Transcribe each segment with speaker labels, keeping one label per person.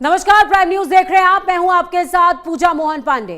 Speaker 1: नमस्कार, prime news देख रहे हैं आप। मैं हूं आपके साथ पूजा मोहन पांडे।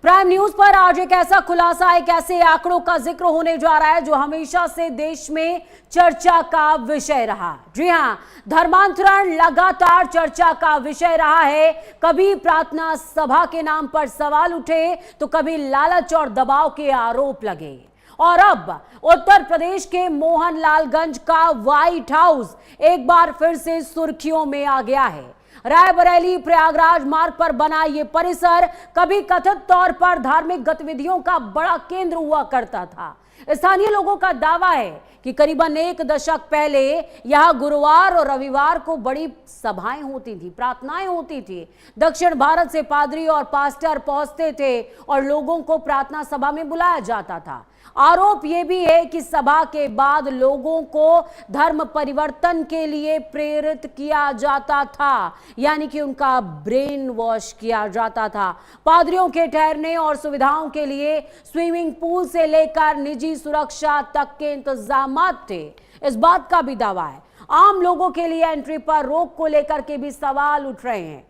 Speaker 1: प्राइम न्यूज पर आज एक ऐसा खुलासा, एक ऐसे आंकड़ों का जिक्र होने जा रहा है जो हमेशा से देश में चर्चा का विषय रहा। जी हां, धर्मांतरण लगातार चर्चा का विषय रहा है। कभी प्रार्थना सभा के नाम पर सवाल उठे तो कभी लालच और दबाव के आरोप लगे, और अब उत्तर प्रदेश के मोहनलालगंज का व्हाइट हाउस एक बार फिर से सुर्खियों में आ गया है। रायबरेली प्रयागराज मार्ग पर बना यह परिसर कभी कथित तौर पर धार्मिक गतिविधियों का बड़ा केंद्र हुआ करता था। स्थानीय लोगों का दावा है कि करीबन एक दशक पहले यहां गुरुवार और रविवार को बड़ी सभाएं होती थी, प्रार्थनाएं होती थी। दक्षिण भारत से पादरी और पास्टर पहुंचते थे और लोगों को प्रार्थना सभा में बुलाया जाता था। आरोप यह भी है कि सभा के बाद लोगों को धर्म परिवर्तन के लिए प्रेरित किया जाता था, यानी कि उनका ब्रेन वॉश किया जाता था। पादरियों के ठहरने और सुविधाओं के लिए स्विमिंग पूल से लेकर निजी सुरक्षा तक के इंतजामात थे। इस बात का भी दावा है आम लोगों के लिए एंट्री पर रोक को लेकर के भी सवाल उठ रहे हैं।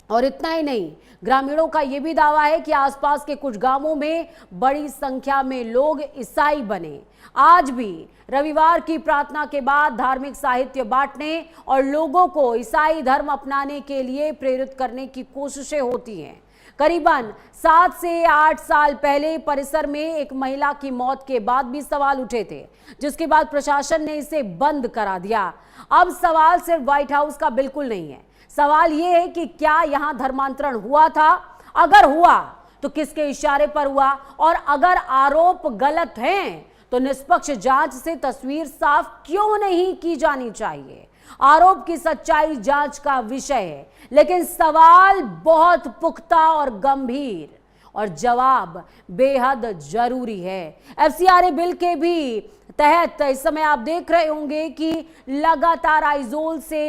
Speaker 1: और इतना ही नहीं, ग्रामीणों का यह भी दावा है कि आसपास के कुछ गांवों में बड़ी संख्या में लोग ईसाई बने। आज भी रविवार की प्रार्थना के बाद धार्मिक साहित्य बांटने और लोगों को ईसाई धर्म अपनाने के लिए प्रेरित करने की कोशिशें होती हैं। करीबन 7 से 8 साल पहले परिसर में एक महिला की मौत के बाद भी सवाल उठे थे, जिसके बाद प्रशासन ने इसे बंद करा दिया। अब सवाल सिर्फ व्हाइट हाउस का बिल्कुल नहीं है। सवाल यह है कि क्या यहां धर्मांतरण हुआ था? अगर हुआ तो किसके इशारे पर हुआ? और अगर आरोप गलत हैं तो निष्पक्ष जांच से तस्वीर साफ क्यों नहीं की जानी चाहिए? आरोप की सच्चाई जांच का विषय है, लेकिन सवाल बहुत पुख्ता और गंभीर, और जवाब बेहद जरूरी है। एफसीआरए बिल के भी तहत इस समय आप देख रहे होंगे कि लगातार आइजोल से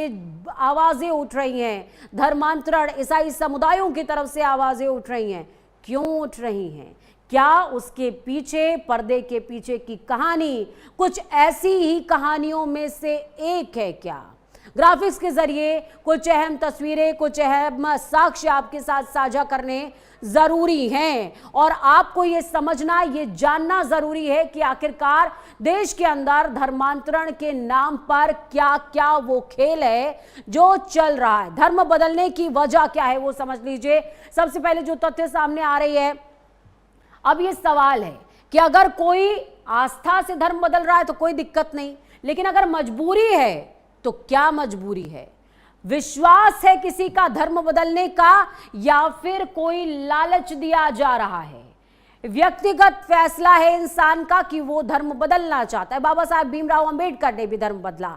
Speaker 1: आवाजें उठ रही हैं। धर्मांतरण ईसाई समुदायों की तरफ से आवाजें उठ रही हैं। क्यों उठ रही हैं? क्या उसके पीछे, पर्दे के पीछे की कहानी कुछ ऐसी ही कहानियों में से एक है क्या? ग्राफिक्स के जरिए कुछ अहम तस्वीरें, कुछ अहम साक्ष्य आपके साथ साझा करने जरूरी हैं, और आपको ये समझना, ये जानना जरूरी है कि आखिरकार देश के अंदर धर्मांतरण के नाम पर क्या क्या वो खेल है जो चल रहा है। धर्म बदलने की वजह क्या है वो समझ लीजिए। सबसे पहले जो तथ्य सामने आ रही है, अब ये सवाल है कि अगर कोई आस्था से धर्म बदल रहा है तो कोई दिक्कत नहीं, लेकिन अगर मजबूरी है तो क्या मजबूरी है? विश्वास है किसी का धर्म बदलने का, या फिर कोई लालच दिया जा रहा है? व्यक्तिगत फैसला है इंसान का कि वो धर्म बदलना चाहता है। बाबा साहब भीमराव अंबेडकर ने भी धर्म बदला,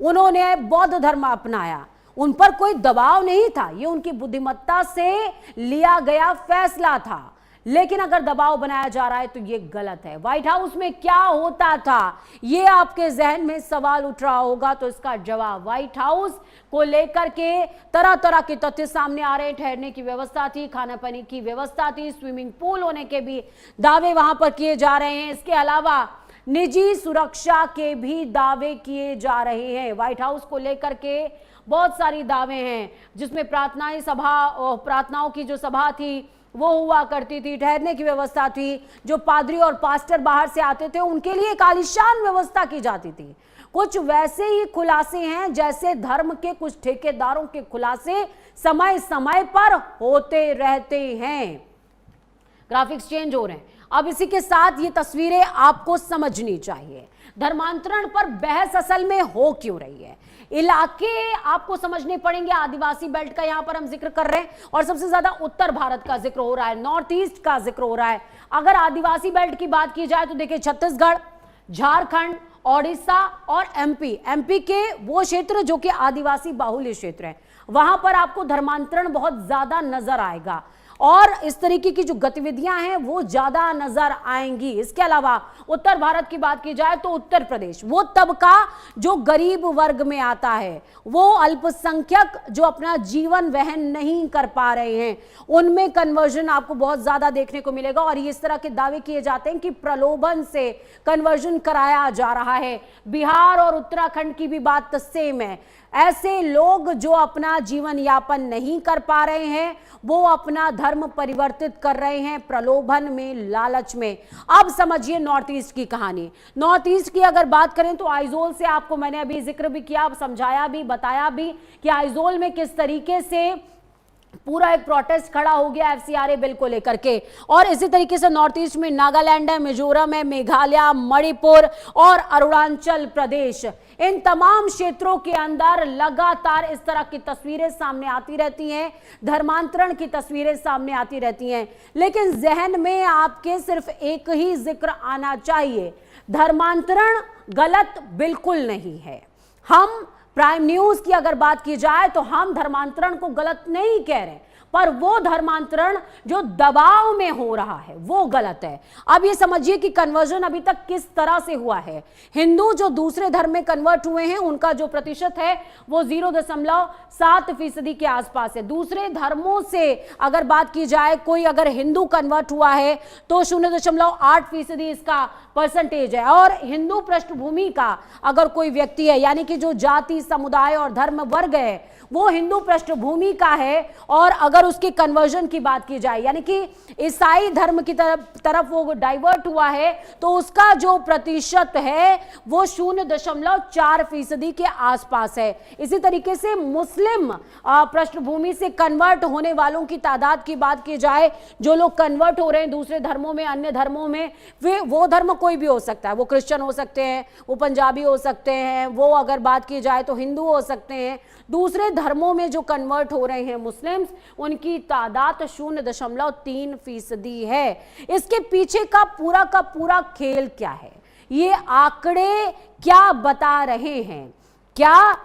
Speaker 1: उन्होंने बौद्ध धर्म अपनाया, उन पर कोई दबाव नहीं था, ये उनकी बुद्धिमत्ता से लिया गया फैसला था। लेकिन अगर दबाव बनाया जा रहा है तो ये गलत है। व्हाइट हाउस में क्या होता था, ये आपके जहन में सवाल उठ रहा होगा, तो इसका जवाब व्हाइट हाउस को लेकर के तरह तरह के तथ्य सामने आ रहे हैं। ठहरने की व्यवस्था थी, खाना पानी की व्यवस्था थी, स्विमिंग पूल होने के भी दावे वहां पर किए जा रहे हैं। इसके अलावा निजी सुरक्षा के भी दावे किए जा रहे हैं। व्हाइट हाउस को लेकर के बहुत सारी दावे हैं, जिसमें प्रार्थनाओं की जो सभा थी वो हुआ करती थी, ठहरने की व्यवस्था थी, जो पादरी और पास्टर बाहर से आते थे उनके लिए एक आलीशान व्यवस्था की जाती थी। कुछ वैसे ही खुलासे हैं जैसे धर्म के कुछ ठेकेदारों के खुलासे समय समय पर होते रहते हैं। ग्राफिक्स चेंज हो रहे हैं। अब इसी के साथ ये तस्वीरें आपको समझनी चाहिए। धर्मांतरण पर बहस असल में हो क्यों रही है? इलाके आपको समझने पड़ेंगे। आदिवासी बेल्ट का यहां पर हम जिक्र कर रहे हैं, और सबसे ज्यादा उत्तर भारत का जिक्र हो रहा है, नॉर्थ ईस्ट का जिक्र हो रहा है। अगर आदिवासी बेल्ट की बात की जाए तो देखिए, छत्तीसगढ़, झारखंड, ओडिशा और एमपी के वो क्षेत्र जो कि आदिवासी बाहुल्य क्षेत्र है, वहां पर आपको धर्मांतरण बहुत ज्यादा नजर आएगा, और इस तरीके की जो गतिविधियां हैं वो ज्यादा नजर आएंगी। इसके अलावा उत्तर भारत की बात की जाए तो उत्तर प्रदेश, वो तबका जो गरीब वर्ग में आता है, वो अल्पसंख्यक जो अपना जीवन वहन नहीं कर पा रहे हैं, उनमें कन्वर्जन आपको बहुत ज्यादा देखने को मिलेगा। और इस तरह के दावे किए जाते हैं कि प्रलोभन से कन्वर्जन कराया जा रहा है। बिहार और उत्तराखंड की भी बात सेम है। ऐसे लोग जो अपना जीवन यापन नहीं कर पा रहे हैं, वो अपना धर्म परिवर्तित कर रहे हैं प्रलोभन में, लालच में। अब समझिए नॉर्थ ईस्ट की कहानी। नॉर्थ ईस्ट की अगर बात करें तो आइजोल से आपको मैंने अभी जिक्र भी किया, समझाया भी, बताया भी कि आइजोल में किस तरीके से पूरा एक प्रोटेस्ट खड़ा हो गया एफसीआरए बिल को लेकर के। और इसी तरीके से नॉर्थ ईस्ट में नागालैंड है, मिजोरम है, मेघालय, मणिपुर और अरुणाचल प्रदेश, इन तमाम क्षेत्रों के अंदर लगातार इस तरह की तस्वीरें सामने आती रहती हैं, धर्मांतरण की तस्वीरें सामने आती रहती हैं। लेकिन जहन में आपके सिर्फ एक ही जिक्र आना चाहिए, धर्मांतरण गलत बिल्कुल नहीं है। हम प्राइम न्यूज की अगर बात की जाए तो हम धर्मांतरण को गलत नहीं कह रहे, पर वो धर्मांतरण जो दबाव में हो रहा है वो गलत है। अब ये समझिए कि कन्वर्जन अभी तक किस तरह से हुआ है। हिंदू जो दूसरे धर्म में कन्वर्ट हुए हैं उनका जो प्रतिशत है वो 0.7% के आसपास है। दूसरे धर्मों से अगर बात की जाए, कोई अगर हिंदू कन्वर्ट हुआ है तो 0.8% इसका परसेंटेज है। और हिंदू पृष्ठभूमि का अगर कोई व्यक्ति है, यानी कि जो जाति, समुदाय और धर्म वर्ग है वो हिंदू पृष्ठभूमि का है, और अगर उसकी कन्वर्जन की बात की जाए यानी कि ईसाई धर्म की तरफ वो डाइवर्ट हुआ है, तो उसका जो प्रतिशत है वो 0.4% के आसपास है। इसी तरीके से मुस्लिम पृष्ठभूमि से कन्वर्ट होने वालों की तादाद की बात की जाए, जो लोग कन्वर्ट हो रहे हैं दूसरे धर्मों में, अन्य धर्मों में, वो धर्म कोई भी हो सकता है, वो क्रिश्चियन हो सकते हैं, वो पंजाबी हो सकते हैं, वो अगर बात की जाए तो हिंदू हो सकते हैं। दूसरे धर्मों में जो कन्वर्ट हो रहे हैं मुस्लिम्स, उनकी तादाद 0.3% है। इसके पीछे का पूरा खेल क्या है, ये आंकड़े क्या बता रहे हैं? क्या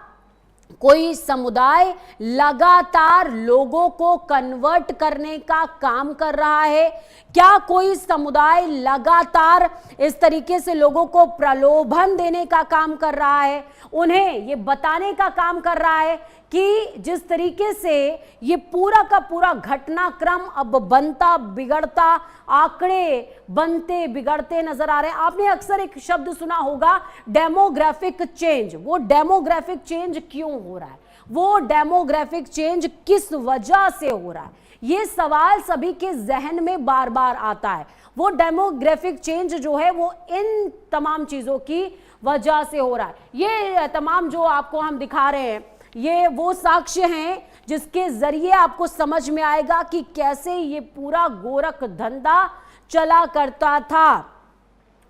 Speaker 1: कोई समुदाय लगातार लोगों को कन्वर्ट करने का काम कर रहा है? क्या कोई समुदाय लगातार इस तरीके से लोगों को प्रलोभन देने का काम कर रहा है, उन्हें ये बताने का काम कर रहा है कि जिस तरीके से ये पूरा का पूरा घटनाक्रम अब बनता बिगड़ता, आंकड़े बनते बिगड़ते नजर आ रहे हैं। आपने अक्सर एक शब्द सुना होगा, डेमोग्राफिक चेंज। वो डेमोग्राफिक चेंज क्यों हो रहा है, वो डेमोग्राफिक चेंज किस वजह से हो रहा है, ये सवाल सभी के जहन में बार बार आता है। वो डेमोग्राफिक चेंज जो है वो इन तमाम चीजों की वजह से हो रहा है। ये तमाम जो आपको हम दिखा रहे हैं, ये वो साक्ष्य हैं जिसके जरिए आपको समझ में आएगा कि कैसे ये पूरा गोरख धंधा चला करता था।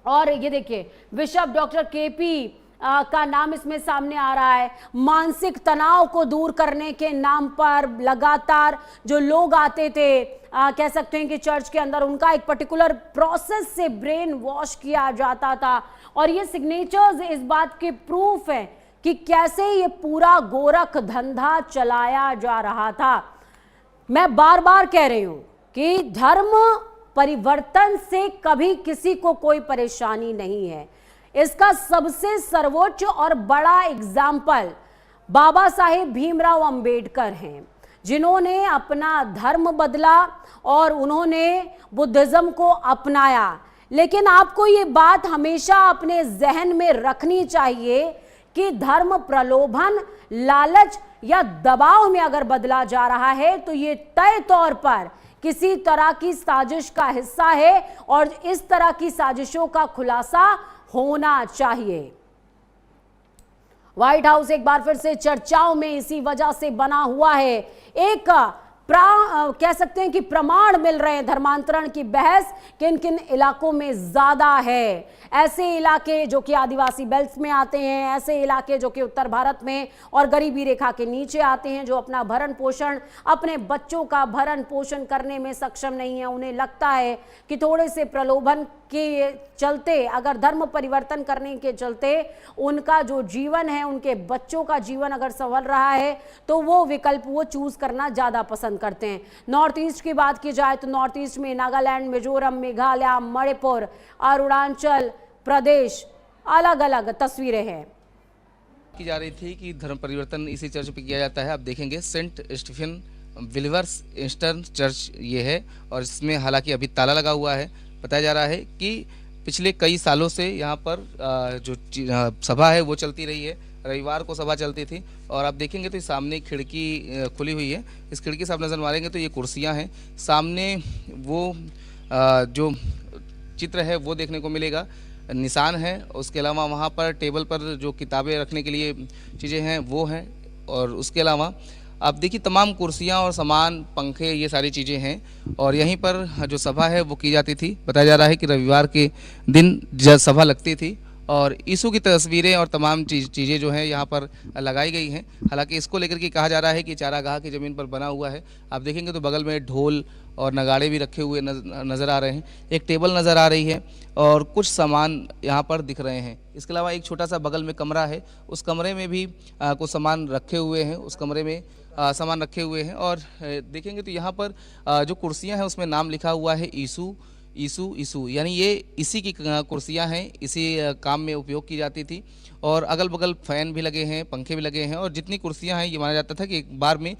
Speaker 1: और ये देखिए, बिशप डॉक्टर केपी का नाम इसमें सामने आ रहा है। मानसिक तनाव को दूर करने के नाम पर लगातार जो लोग आते थे, कह सकते हैं कि चर्च के अंदर, उनका एक पर्टिकुलर प्रोसेस से ब्रेन वॉश किया जाता था। और ये सिग्नेचर्स इस बात के प्रूफ हैं कि कैसे ये पूरा गोरख धंधा चलाया जा रहा था। मैं बार बार कह रही हूं कि धर्म परिवर्तन से कभी किसी को कोई परेशानी नहीं है। इसका सबसे सर्वोच्च और बड़ा एग्जाम्पल बाबा साहेब भीमराव अंबेडकर हैं, जिन्होंने अपना धर्म बदला और उन्होंने बुद्धिज्म को अपनाया। लेकिन आपको ये बात हमेशा अपने जहन में रखनी चाहिए कि धर्म प्रलोभन, लालच या दबाव में अगर बदला जा रहा है तो ये तय तौर पर किसी तरह की साजिश का हिस्सा है, और इस तरह की साजिशों का खुलासा होना चाहिए। व्हाइट हाउस एक बार फिर से चर्चाओं में इसी वजह से बना हुआ है। एक कह सकते हैं कि प्रमाण मिल रहे हैं धर्मांतरण की बहस किन किन इलाकों में ज्यादा है। ऐसे इलाके जो कि आदिवासी बेल्ट में आते हैं, ऐसे इलाके जो कि उत्तर भारत में और गरीबी रेखा के नीचे आते हैं, जो अपना भरण पोषण, अपने बच्चों का भरण पोषण करने में सक्षम नहीं है। उन्हें लगता है कि थोड़े से प्रलोभन के चलते, अगर धर्म परिवर्तन करने के चलते उनका जो जीवन है, उनके बच्चों का जीवन अगर संवर रहा है, तो वो विकल्प वो चूज करना ज्यादा पसंद करते हैं। नॉर्थ ईस्ट की बात की जाए तो नॉर्थ ईस्ट में नागालैंड, मिजोरम, मेघालय, मणिपुर, अरुणाचल प्रदेश, अलग अलग तस्वीरें हैं।
Speaker 2: की जा रही थी कि धर्म परिवर्तन इसी चर्च पे किया जाता है। आप देखेंगे Saint Stephen believers eastern church ये है, और इसमें हालांकि अभी ताला लगा हुआ है। बताया जा रहा है कि पिछले कई सालों से यहाँ पर जो सभा है वो चलती रही है। रविवार को सभा चलती थी। और आप देखेंगे तो सामने खिड़की खुली हुई है, इस खिड़की से आप नज़र मारेंगे तो ये कुर्सियां हैं, सामने वो जो चित्र है वो देखने को मिलेगा, निशान है। उसके अलावा वहाँ पर टेबल पर जो किताबें रखने के लिए चीज़ें हैं वो हैं, और उसके अलावा आप देखिए तमाम कुर्सियां और सामान, पंखे, ये सारी चीज़ें हैं। और यहीं पर जो सभा है वो की जाती थी। बताया जा रहा है कि रविवार के दिन जब सभा लगती थी और यीशु की तस्वीरें और तमाम चीज़ें जो हैं यहाँ पर लगाई गई हैं। हालांकि इसको लेकर के कहा जा रहा है कि चारागाह की ज़मीन पर बना हुआ है। आप देखेंगे तो बगल में ढोल और नगाड़े भी रखे हुए नज़र आ रहे हैं, एक टेबल नज़र आ रही है और कुछ सामान यहाँ पर दिख रहे हैं। इसके अलावा एक छोटा सा बगल में कमरा है, उस कमरे में भी कुछ सामान रखे हुए हैं, उस कमरे में सामान रखे हुए हैं। और देखेंगे तो यहाँ पर जो कुर्सियाँ हैं उसमें नाम लिखा हुआ है यीशु यीशु यीशु, यानी ये इसी की कुर्सियां हैं, इसी काम में उपयोग की जाती थी। और अगल बगल फैन भी लगे हैं, पंखे भी लगे हैं, और जितनी कुर्सियां हैं ये माना जाता था कि एक बार में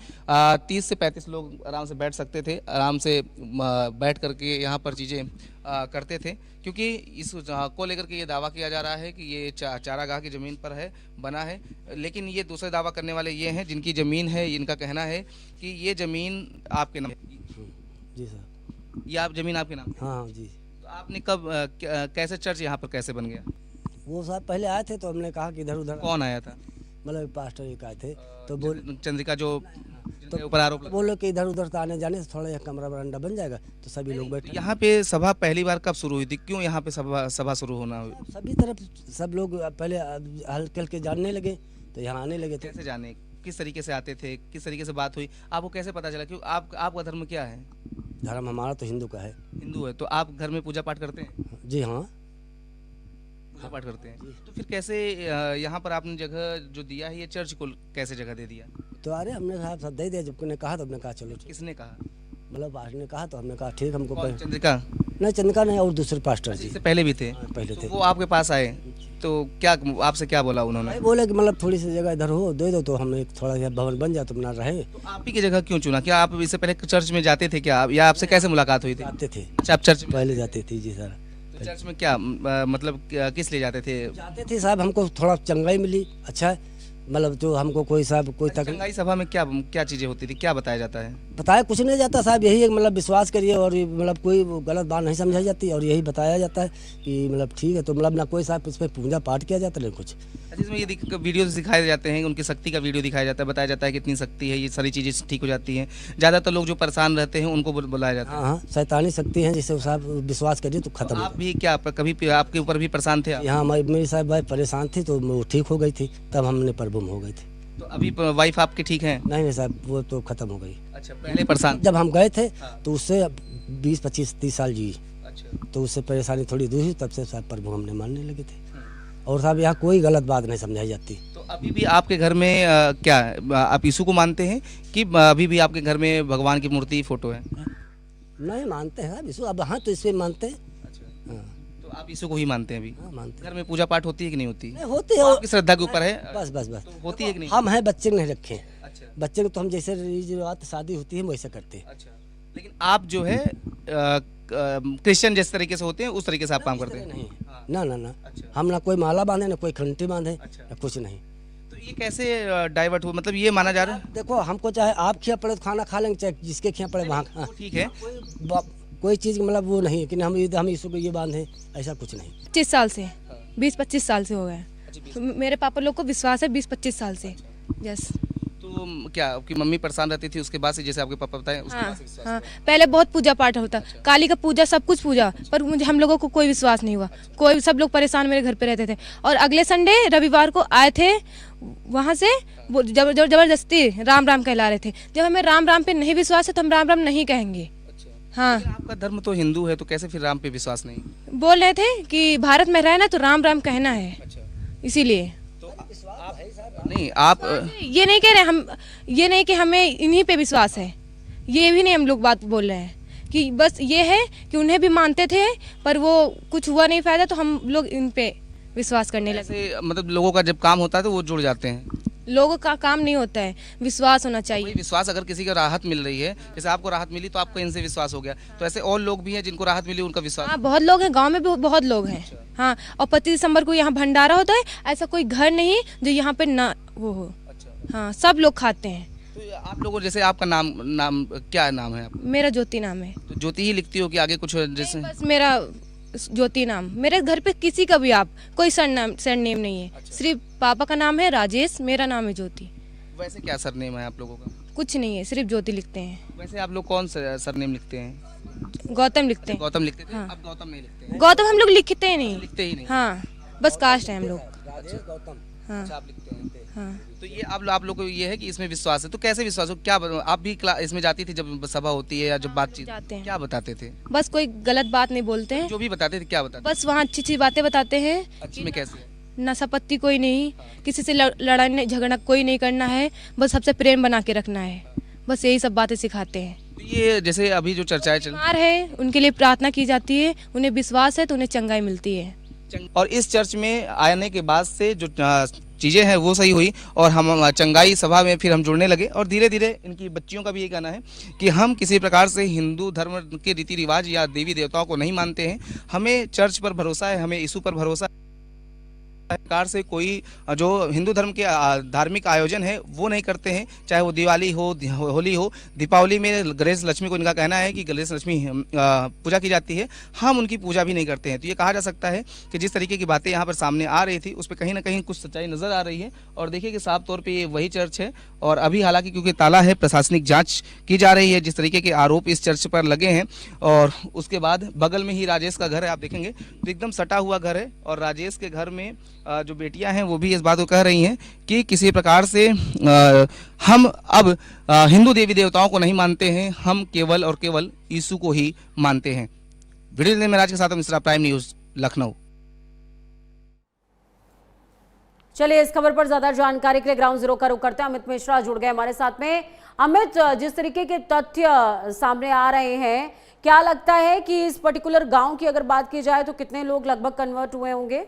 Speaker 2: 30 से 35 लोग आराम से बैठ सकते थे, आराम से बैठ करके यहाँ पर चीज़ें करते थे। क्योंकि इस को लेकर के ये दावा किया जा रहा है कि ये चारागाह की ज़मीन पर है, बना है। लेकिन ये दूसरे दावा करने वाले ये हैं जिनकी ज़मीन है, इनका कहना है कि ये ज़मीन आपके नाम है।
Speaker 3: जी सर।
Speaker 2: ये आप ज़मीन आपके नाम?
Speaker 3: हाँ जी।
Speaker 2: तो आपने कब कैसे चर्च यहाँ पर कैसे बन गया?
Speaker 3: वो साहब पहले आए थे तो हमने कहा कि इधर उधर।
Speaker 2: कौन आया था?
Speaker 3: मतलब पास्टर एक आए थे तो बोल
Speaker 2: चंद्रिका जो जिनके ऊपर आरोप लगा।
Speaker 3: बोलो कि इधर उधर तो आने जाने से थोड़ा यह कमरा बरामदा बन जाएगा तो सभी लोग बैठे।
Speaker 2: यहाँ पे सभा पहली बार कब शुरू हुई थी? क्यों यहाँ पे सभा शुरू होना हुई?
Speaker 3: सभी तरफ सब लोग पहले हल्के हल्के जानने लगे तो यहाँ आने लगे थे।
Speaker 2: कैसे जाने, किस तरीके से आते थे, किस तरीके से बात हुई, आपको कैसे पता चला? क्यों आपका धर्म क्या है?
Speaker 3: धर्म हमारा तो हिंदू का है।
Speaker 2: हिंदू है, तो आप घर में पूजा पाठ करते हैं?
Speaker 3: जी हाँ,
Speaker 2: पूजा पाठ करते हैं। तो फिर कैसे यहाँ पर आपने जगह जो दिया है ये चर्च को कैसे जगह दे दिया?
Speaker 3: तो अरे हमने साहब सब दे दिया, जब ने कहा तो हमने कहा चलो ठीक।
Speaker 2: किसने कहा?
Speaker 3: मतलब पास्टर ने कहा तो हमने कहा ठीक हमको।
Speaker 2: चंद्रिका?
Speaker 3: नहीं चंद्रिका नहीं, और दूसरे पास्टर जी
Speaker 2: इससे पहले भी थे?
Speaker 3: पहले थे।
Speaker 2: वो आपके पास आए तो क्या आपसे क्या बोला उन्होंने?
Speaker 3: बोले कि मतलब थोड़ी सी जगह इधर हो दे दो तो हम एक थोड़ा सा भवन बन जाए तो अपना रहे।
Speaker 2: तो आप ही की जगह क्यों चुना? क्या आप इससे पहले चर्च में जाते थे क्या, या आपसे कैसे मुलाकात हुई थी?
Speaker 3: जाते थे।
Speaker 2: अच्छा, आप चर्च में
Speaker 3: पहले जाते थे जी सर।
Speaker 2: तो चर्च में क्या मतलब किस लिए जाते थे?
Speaker 3: जाते थे साहब, हमको थोड़ा चंगाई मिली। अच्छा मतलब जो हमको कोई साहब कोई तकलीफ।
Speaker 2: चंगाई सभा में क्या चीजें होती थी, क्या बताया जाता है?
Speaker 3: बताया कुछ नहीं जाता साहब, यही एक मतलब विश्वास करिए और मतलब कोई गलत बात नहीं समझाई जाती और यही बताया जाता है कि मतलब ठीक है। तो मतलब ना कोई साहब इस पर पूजा पाठ किया जाता नहीं कुछ।
Speaker 2: अच्छा, इसमें ये वीडियो दिखाए जाते हैं, उनकी शक्ति का वीडियो दिखाया जाता है, बताया जाता है कितनी शक्ति है, ये सारी चीज़ें ठीक हो जाती हैं। ज़्यादातर लोग जो परेशान रहते हैं उनको बुलाया जाता है।
Speaker 3: हाँ, शैतानी शक्ति है जिससे साहब विश्वास करिए तो खत्म।
Speaker 2: आप भी क्या कभी आपके ऊपर भी परेशान थे?
Speaker 3: यहाँ मेरी साहब भाई परेशान थी तो वो ठीक हो गई थी, तब हमने प्रभु में हो गई थी।
Speaker 2: तो अभी वाइफ आपकी ठीक है?
Speaker 3: नहीं साहब, वो तो खत्म हो गई।
Speaker 2: अच्छा, पहले परेशान
Speaker 3: जब हम गए थे
Speaker 2: हाँ।
Speaker 3: तो उससे 20, 25, 30 साल जी।
Speaker 2: अच्छा,
Speaker 3: तो उससे परेशानी थोड़ी दूर हुई, तब से साहब प्रभु हमने मानने लगे थे। और साहब यहाँ कोई गलत बात नहीं समझाई जाती।
Speaker 2: तो अभी भी आपके घर में क्या आप यीशु को मानते हैं कि अभी भी आपके घर में भगवान की मूर्ति फोटो है?
Speaker 3: नहीं मानते हैं यीशु, अब हाँ तो इसमें मानते हैं।
Speaker 2: अच्छा,
Speaker 3: हाँ,
Speaker 2: तो आप यीशु को ही मानते हैं अभी?
Speaker 3: हाँ मानते
Speaker 2: घर में पूजा पाठ होती है कि नहीं होती?
Speaker 3: हैं। होते हैं
Speaker 2: आपकी श्रद्धा के ऊपर है?
Speaker 3: बस बस बस।
Speaker 2: तो होती है कि नहीं?
Speaker 3: हम हैं, बच्चे नहीं रखे हैं।
Speaker 2: अच्छा
Speaker 3: बच्चे को तो हम जैसे रीति रिवाज शादी होती है वैसे करते हैं।
Speaker 2: अच्छा, लेकिन आप जो है क्रिश्चियन जिस तरीके से होते हैं उस तरीके से आप काम करते हैं?
Speaker 3: नहीं,
Speaker 2: हाँ।
Speaker 3: ना ना ना,
Speaker 2: अच्छा।
Speaker 3: हम ना कोई माला बांधे ना कोई घंटी बांधे
Speaker 2: अच्छा।
Speaker 3: ना कुछ नहीं।
Speaker 2: तो ये कैसे डाइवर्ट हुआ, मतलब ये माना जा रहा है?
Speaker 3: देखो हमको चाहे आप खिया पड़े तो खाना खा लेंगे, चाहे जिसके खिया पड़े वहाँ।
Speaker 2: वो ठीक है,
Speaker 3: कोई चीज़ मतलब वो नहीं है कि हम यीशु को ये बांधे, ऐसा कुछ नहीं।
Speaker 4: 25 साल से 20-25 साल से हो गए। तो मेरे पापा लोग को विश्वास है 20-25 साल से। यस।
Speaker 2: तो क्या आपकी मम्मी परेशान रहती थी उसके बाद से, जैसे आपके पापा बताए उसके
Speaker 4: हाँ
Speaker 2: बाद से विश्वास?
Speaker 4: हाँ, पहले बहुत पूजा पाठ होता, काली का पूजा सब कुछ पूजा, पर मुझे हम लोगों को कोई विश्वास नहीं हुआ। कोई सब लोग परेशान मेरे घर पे रहते थे। और अगले संडे रविवार को आए थे वहाँ से, वो जबरदस्ती राम राम कहला रहे थे। जब हमें राम राम पे नहीं विश्वास है तो हम राम राम नहीं कहेंगे। हाँ,
Speaker 2: लेकिन आपका धर्म तो हिंदू है, तो कैसे फिर राम पे विश्वास नहीं?
Speaker 4: बोल रहे थे कि भारत में रहे ना तो राम राम कहना है,
Speaker 2: अच्छा,
Speaker 4: इसीलिए।
Speaker 2: तो नहीं आप
Speaker 4: ये नहीं कह रहे हम, ये नहीं कि हमें इन्हीं पे विश्वास है, ये भी नहीं हम लोग बात बोल रहे हैं कि बस ये है कि उन्हें भी मानते थे पर वो कुछ हुआ नहीं फायदा तो हम लोग इन पे विश्वास करने लगे।
Speaker 2: ऐसे मतलब लोगों का जब काम होता है तो वो जुड़ जाते हैं?
Speaker 4: लोगों का काम नहीं होता है, विश्वास होना
Speaker 2: वही
Speaker 4: चाहिए।
Speaker 2: विश्वास, अगर किसी को राहत मिल रही है, जैसे आपको राहत मिली तो आपको इनसे विश्वास हो गया, तो ऐसे और लोग भी हैं जिनको राहत मिली उनका विश्वास।
Speaker 4: हाँ, बहुत लोग हैं, गांव में भी बहुत लोग हैं। हाँ, और 25 दिसंबर को यहाँ भंडारा होता है, ऐसा कोई घर नहीं जो यहाँ पे ना वो हो।
Speaker 2: अच्छा,
Speaker 4: हाँ, सब लोग खाते हैं।
Speaker 2: तो आप लोगों, जैसे आपका नाम क्या नाम है आपका?
Speaker 4: मेरा ज्योति नाम है।
Speaker 2: तो ज्योति ही लिखती हो कि आगे कुछ जैसे?
Speaker 4: बस मेरा ज्योति नाम। मेरे घर पे किसी का भी आप कोई सरनेम नहीं है, सिर्फ पापा का नाम है राजेश, मेरा नाम है ज्योति।
Speaker 2: वैसे क्या सरनेम है आप लोगों का?
Speaker 4: कुछ नहीं है, सिर्फ ज्योति लिखते हैं।
Speaker 2: वैसे आप लोग कौन सरनेम लिखते हैं?
Speaker 4: गौतम लिखते हैं।
Speaker 2: गौतम लिखते थे,
Speaker 4: हाँ।
Speaker 2: अब गौतम नहीं लिखते हैं?
Speaker 4: गौतम हम लोग लिखते ही नहीं।
Speaker 2: लिखते ही नहीं?
Speaker 4: हाँ, बस कास्ट है हम लोग। हाँ
Speaker 2: अच्छा, आप लिखते हैं।
Speaker 4: हाँ।
Speaker 2: तो ये आप लोग को ये है कि इसमें विश्वास है, तो कैसे विश्वास हो? क्या आप भी इसमें जाती थी जब सभा होती है या जब बातचीत?
Speaker 4: जाते हैं।
Speaker 2: क्या बताते थे?
Speaker 4: बस कोई गलत बात नहीं बोलते हैं,
Speaker 2: जो भी बताते थे क्या बताते
Speaker 4: बस वहाँ अच्छी अच्छी बातें बताते हैं।
Speaker 2: थे? अच्छी में कैसे?
Speaker 4: नशा पत्ती कोई नहीं, किसी से लड़ाई झगड़ा कोई नहीं करना है, बस सबसे प्रेम बना के रखना है, बस यही सब बातें सिखाते हैं।
Speaker 2: तो ये जैसे अभी जो चर्चाएं चल
Speaker 4: बीमार है उनके लिए प्रार्थना की जाती है, उन्हें विश्वास है तो उन्हें चंगाई मिलती है।
Speaker 2: और इस चर्च में आने के बाद से जो चीज़ें हैं वो सही हुई और हम चंगाई सभा में फिर हम जुड़ने लगे, और धीरे धीरे इनकी बच्चियों का भी ये कहना है कि हम किसी प्रकार से हिंदू धर्म के रीति रिवाज या देवी देवताओं को नहीं मानते हैं, हमें चर्च पर भरोसा है, हमें यीशु पर भरोसा है। प्रकार से कोई जो हिंदू धर्म के धार्मिक आयोजन है वो नहीं करते हैं, चाहे वो दिवाली हो, होली हो। दीपावली में गणेश लक्ष्मी को इनका कहना है कि गणेश लक्ष्मी पूजा की जाती है, हम उनकी पूजा भी नहीं करते हैं। तो ये कहा जा सकता है कि जिस तरीके की बातें यहाँ पर सामने आ रही थी उस पर कहीं ना कहीं कुछ सच्चाई नज़र आ रही है। और देखिए कि साफ तौर पर ये वही चर्च है, और अभी हालांकि क्योंकि ताला है, प्रशासनिक जाँच की जा रही है जिस तरीके के आरोप इस चर्च पर लगे हैं। और उसके बाद बगल में ही राजेश का घर है, आप देखेंगे तो एकदम सटा हुआ घर है, और राजेश के घर में जो बेटियां हैं वो भी इस बात को कह रही हैं कि किसी प्रकार से हम अब हिंदू देवी देवताओं को नहीं मानते हैं, हम केवल और केवल यीशु को ही मानते हैं। वीडियो में राज के साथ मिश्रा, प्राइम न्यूज़, लखनऊ।
Speaker 1: चलिए इस खबर पर ज्यादा जानकारी के लिए ग्राउंड जीरो का रुख करते हैं। अमित मिश्रा जुड़ गए हमारे साथ में। अमित, जिस तरीके के तथ्य सामने आ रहे हैं, क्या लगता है कि इस पर्टिकुलर गांव की अगर बात की जाए तो कितने लोग लगभग कन्वर्ट हुए होंगे?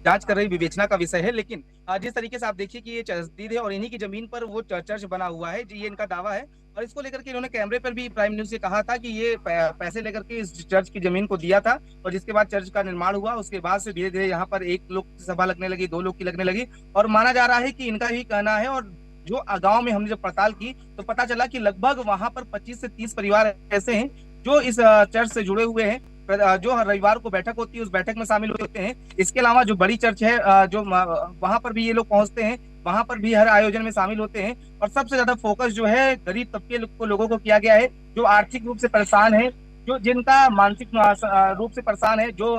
Speaker 2: जांच कर रही विवेचना का विषय है, लेकिन जिस तरीके से आप देखिए कि ये मस्जिद है और इन्हीं की जमीन पर वो चर्च बना हुआ है, ये इनका दावा है। और इसको लेकर के इन्होंने कैमरे पर भी प्राइम न्यूज़ से कहा था कि ये पैसे लेकर के इस चर्च की जमीन को दिया था, और जिसके बाद चर्च का निर्माण हुआ उसके बाद से धीरे धीरे यहाँ पर एक लोग की सभा लगने लगी, 2 लोग की लगने लगी, और माना जा रहा है कि इनका ही कहना है। और जो गाँव में हमने जब पड़ताल की तो पता चला कि लगभग वहाँ पर 25 से 30 परिवार ऐसे हैं जो इस चर्च से जुड़े हुए हैं, जो हर रविवार को बैठक होती है उस बैठक में शामिल होते हैं। इसके अलावा जो बड़ी चर्च है जो वहां पर भी ये लोग पहुंचते हैं, वहां पर भी हर आयोजन में शामिल होते हैं। और सबसे ज्यादा फोकस जो है गरीब तबके लोगों को किया गया है, जो आर्थिक रूप से परेशान है, जो जिनका मानसिक रूप से परेशान है, जो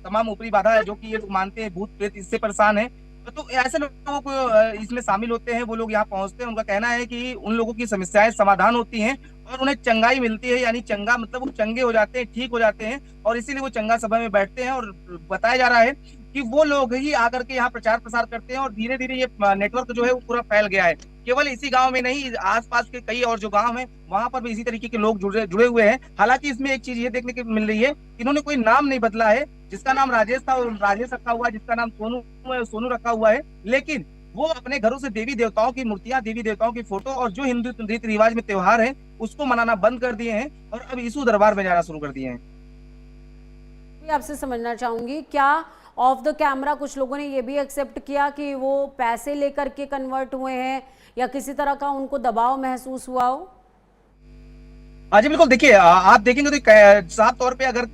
Speaker 2: तमाम ऊपरी बाधा है जो कि ये लोग मानते हैं भूत प्रेत इससे परेशान है, तो ऐसे लोगों को इसमें शामिल होते हैं। वो लोग यहाँ पहुंचते हैं, उनका कहना है कि उन लोगों की समस्याएं समाधान होती हैं और उन्हें चंगाई मिलती है, यानी चंगा मतलब वो चंगे हो जाते हैं, ठीक हो जाते हैं, और इसीलिए वो चंगा सभा में बैठते हैं। और बताया जा रहा है कि वो लोग ही आकर के यहाँ प्रचार प्रसार करते हैं, और धीरे धीरे ये नेटवर्क जो है वो पूरा फैल गया है। केवल इसी गांव में नहीं, आसपास के कई और जो गांव हैं वहां पर भी इसी तरीके के लोग जुड़े हुए हैं। हालांकि इसमें एक चीज ये देखने को मिल रही है, इन्होंने कोई नाम नहीं बदला है। जिसका नाम राजेश था वो राजेश रखा हुआ है, जिसका नाम सोनू रखा हुआ है, लेकिन वो अपने घरों से देवी देवताओं की मूर्तियां, देवी देवताओं की फोटो और जो हिंदू रीति रिवाज में त्योहार है उसको मनाना बंद कर दिए हैं, और अब यीशु दरबार में जाना शुरू कर दिए हैं।
Speaker 1: आपसे समझना चाहूंगी, क्या ऑफ द कैमरा कुछ लोगों ने ये भी एक्सेप्ट किया कि वो पैसे लेकर के कन्वर्ट हुए हैं, या किसी तरह का उनको दबाव महसूस हुआ हो?
Speaker 2: जी बिल्कुल, देखिए आप देखेंगे तो साफ तौर पे अगर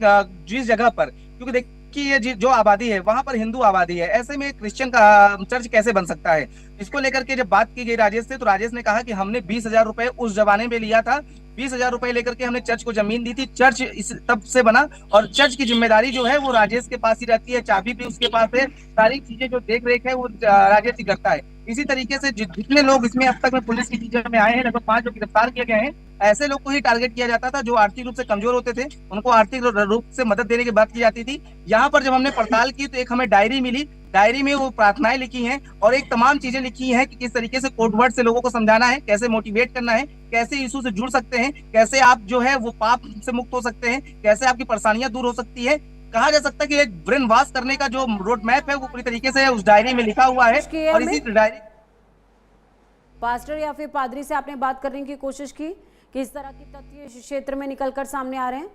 Speaker 2: जिस जगह पर, क्योंकि देखिए ये जो आबादी है वहां पर हिंदू आबादी है, ऐसे में क्रिश्चियन का चर्च कैसे बन सकता है? इसको लेकर के जब बात की गई राजेश से, तो राजेश ने कहा कि हमने 20,000 रुपए उस जमाने में लिया था, 20,000 रुपए लेकर के हमने चर्च को जमीन दी थी, चर्च इस तब से बना, और चर्च की जिम्मेदारी जो है वो राजेश के पास ही रहती है, चाबी भी उसके पास है, सारी चीजें जो देख रेख है वो राजेश ही करता है। इसी तरीके से जितने लोग इसमें अब तक में पुलिस की टीम में आए हैं, लगभग 5 लोग गिरफ्तार किए गए हैं, ऐसे लोग को ही टारगेट किया जाता था जो आर्थिक रूप से कमजोर होते थे, उनको आर्थिक रूप से मदद देने की बात की जाती थी। यहाँ पर जब हमने पड़ताल की तो एक हमें डायरी मिली, डायरी में वो प्रार्थनाएं लिखी हैं और एक तमाम चीजें लिखी हैं कि किस तरीके से कोड वर्ड से लोगों को समझाना है, कैसे मोटिवेट करना है, कैसे यीशु से जुड़ सकते हैं, कैसे आप जो है वो पाप से मुक्त हो सकते हैं, कैसे आपकी परेशानियां दूर हो सकती है।
Speaker 5: कहा जा सकता है कि एक ब्रेन वॉश करने का जो रोड मैप है वो पूरी तरीके से उस डायरी में लिखा हुआ है।
Speaker 1: किया
Speaker 5: और
Speaker 1: हमने?
Speaker 5: इसी डायरी
Speaker 1: पास्टर या फिर पादरी से आपने बात करने की कोशिश की कि इस तरह के तथ्य इस क्षेत्र में निकलकर सामने आ रहे हैं?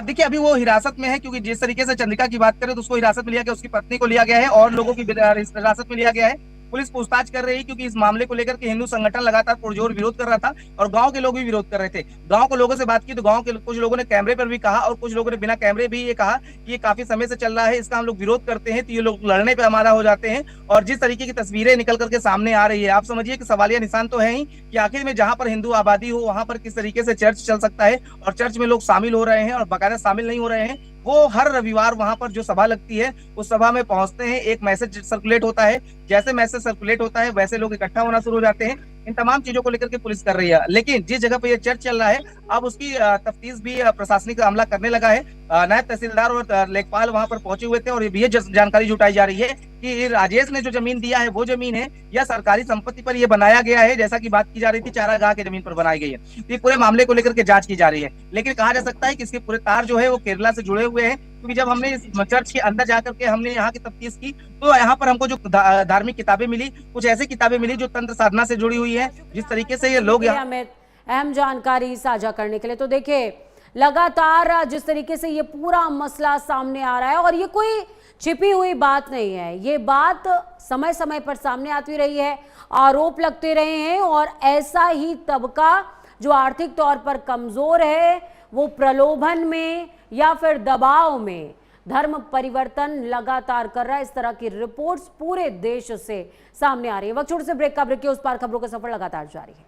Speaker 5: देखिए अभी वो हिरासत में है, क्योंकि जिस तरीके से चंद्रिका की बात करें तो उसको हिरासत में लिया गया, उसकी पत्नी को लिया गया है और लोगों की हिरासत में लिया गया है। पुलिस पूछताछ कर रही है, क्योंकि इस मामले को लेकर के हिंदू संगठन लगातार पुरजोर विरोध कर रहा था और गांव के लोग भी विरोध कर रहे थे। गांव के लोगों से बात की तो गांव के कुछ लोगों ने कैमरे पर भी कहा और कुछ लोगों ने बिना कैमरे भी ये कहा कि ये काफी समय से चल रहा है, इसका हम लोग विरोध करते हैं तो ये लोग लड़ने पे हमारा हो जाते हैं। और जिस तरीके की तस्वीरें निकल करके सामने आ रही है, आप समझिए कि सवालिया निशान तो है ही कि आखिर में जहां पर हिंदू आबादी हो वहां पर किस तरीके से चर्च चल सकता है और चर्च में लोग शामिल हो रहे हैं और बाकायदा शामिल नहीं हो रहे हैं। वो हर रविवार वहां पर जो सभा लगती है उस सभा में पहुंचते हैं, एक मैसेज सर्कुलेट होता है, जैसे मैसेज सर्कुलेट होता है वैसे लोग इकट्ठा होना शुरू हो जाते हैं। इन तमाम चीजों को लेकर के पुलिस कर रही है, लेकिन जिस जगह पर यह चर्च चल रहा है अब उसकी तफ्तीश भी प्रशासनिक अमला करने लगा है। नायब तहसीलदार और लेखपाल वहां पर पहुंचे हुए थे और ये जानकारी जुटाई जा रही है कि राजेश ने जो जमीन दिया है वो जमीन है या सरकारी संपत्ति पर ये बनाया गया है, जैसा की बात की जा रही थी चारागाह की जमीन पर बनाई गई है। तो ये पूरे मामले को लेकर के जांच की जा रही है, लेकिन कहा जा सकता है कि इसके पूरे तार जो है वो केरला से जुड़े हुए हैं, क्योंकि जब हमने इस चर्च के अंदर जाकर के हमने यहाँ की तफ्तीश की तो यहाँ पर हमको जो धार्मिक किताबें मिली, कुछ ऐसी किताबें मिली जो तंत्र साधना से जुड़ी हुई है। जिस तरीके से ये लोग
Speaker 1: अमित, अहम जानकारी साझा करने के लिए। तो देखिए लगातार जिस तरीके से ये पूरा मसला सामने आ रहा है और ये कोई छिपी हुई बात नहीं है, ये बात समय समय पर सामने आती रही है, आरोप लगते रहे हैं और ऐसा ही तबका जो आर्थिक तौर पर कमजोर है वो प्रलोभन में या फिर दबाव में धर्म परिवर्तन लगातार कर रहा है। इस तरह की रिपोर्ट्स पूरे देश से सामने आ रही है। वक्त छोटे से ब्रेक का, ब्रेक के उस पार खबरों का सफर लगातार जारी है।